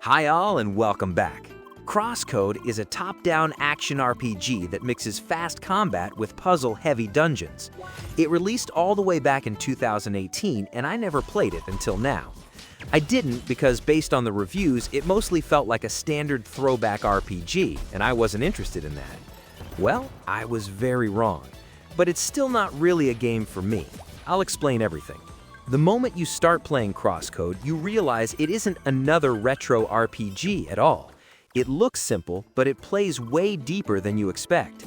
Hi all and welcome back. CrossCode is a top-down action RPG that mixes fast combat with puzzle-heavy dungeons. It released all the way back in 2018 and I never played it until now. I didn't because based on the reviews, it mostly felt like a standard throwback RPG and I wasn't interested in that. Well, I was very wrong. But it's still not really a game for me. I'll explain everything. The moment you start playing CrossCode, you realize it isn't another retro RPG at all. It looks simple, but it plays way deeper than you expect.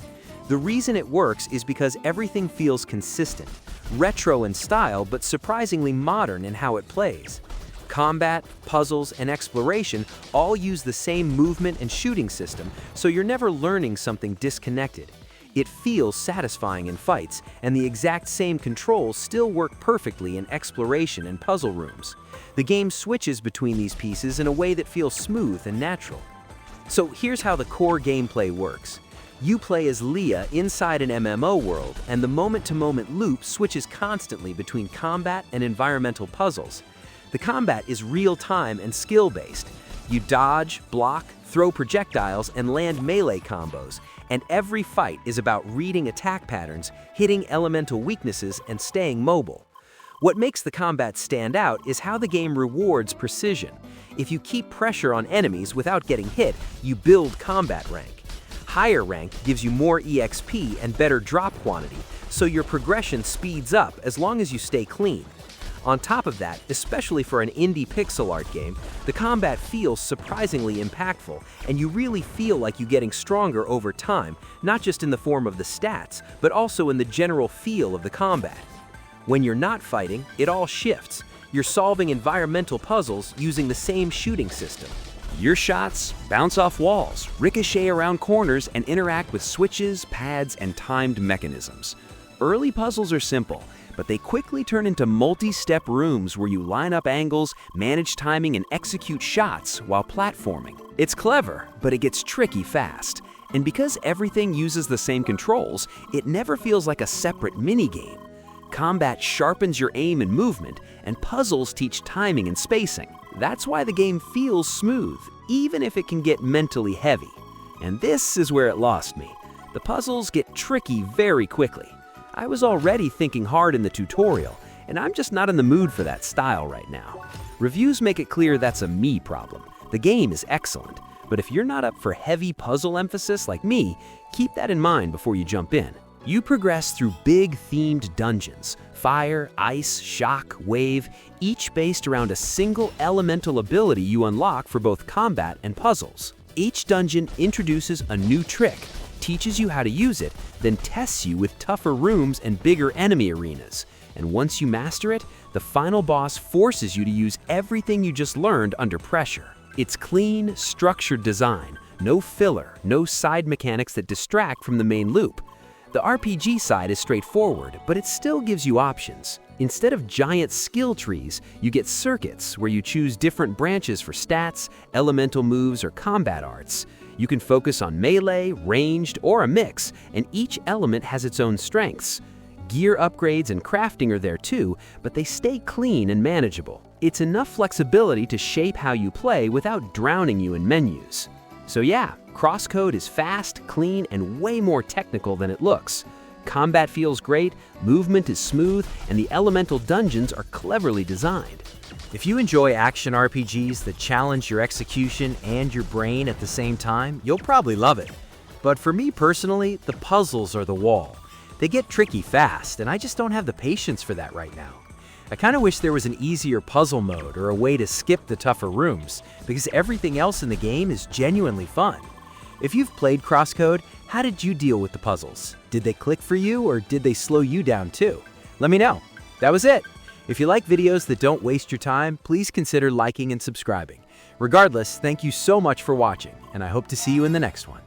The reason it works is because everything feels consistent, retro in style, but surprisingly modern in how it plays. Combat, puzzles, and exploration all use the same movement and shooting system, so you're never learning something disconnected. It feels satisfying in fights, and the exact same controls still work perfectly in exploration and puzzle rooms. The game switches between these pieces in a way that feels smooth and natural. So here's how the core gameplay works. You play as Leah inside an MMO world, and the moment-to-moment loop switches constantly between combat and environmental puzzles. The combat is real-time and skill-based. You dodge, block, throw projectiles, and land melee combos, and every fight is about reading attack patterns, hitting elemental weaknesses, and staying mobile. What makes the combat stand out is how the game rewards precision. If you keep pressure on enemies without getting hit, you build combat rank. Higher rank gives you more EXP and better drop quantity, so your progression speeds up as long as you stay clean. On top of that, especially for an indie pixel art game, the combat feels surprisingly impactful, and you really feel like you're getting stronger over time, not just in the form of the stats, but also in the general feel of the combat. When you're not fighting, it all shifts. You're solving environmental puzzles using the same shooting system. Your shots bounce off walls, ricochet around corners, and interact with switches, pads, and timed mechanisms. Early puzzles are simple, but they quickly turn into multi-step rooms where you line up angles, manage timing, and execute shots while platforming. It's clever, but it gets tricky fast. And because everything uses the same controls, it never feels like a separate minigame. Combat sharpens your aim and movement, and puzzles teach timing and spacing. That's why the game feels smooth, even if it can get mentally heavy. And this is where it lost me. The puzzles get tricky very quickly. I was already thinking hard in the tutorial, and I'm just not in the mood for that style right now. Reviews make it clear that's a me problem. The game is excellent, but if you're not up for heavy puzzle emphasis like me, keep that in mind before you jump in. You progress through big themed dungeons, fire, ice, shock, wave, each based around a single elemental ability you unlock for both combat and puzzles. Each dungeon introduces a new trick, teaches you how to use it, then tests you with tougher rooms and bigger enemy arenas. And once you master it, the final boss forces you to use everything you just learned under pressure. It's clean, structured design, no filler, no side mechanics that distract from the main loop. The RPG side is straightforward, but it still gives you options. Instead of giant skill trees, you get circuits where you choose different branches for stats, elemental moves, or combat arts. You can focus on melee, ranged, or a mix, and each element has its own strengths. Gear upgrades and crafting are there too, but they stay clean and manageable. It's enough flexibility to shape how you play without drowning you in menus. So yeah, CrossCode is fast, clean, and way more technical than it looks. Combat feels great, movement is smooth, and the elemental dungeons are cleverly designed. If you enjoy action RPGs that challenge your execution and your brain at the same time, you'll probably love it. But for me personally, the puzzles are the wall. They get tricky fast, and I just don't have the patience for that right now. I kind of wish there was an easier puzzle mode or a way to skip the tougher rooms, because everything else in the game is genuinely fun. If you've played CrossCode, how did you deal with the puzzles? Did they click for you or did they slow you down too? Let me know. That was it. If you like videos that don't waste your time, please consider liking and subscribing. Regardless, thank you so much for watching, and I hope to see you in the next one.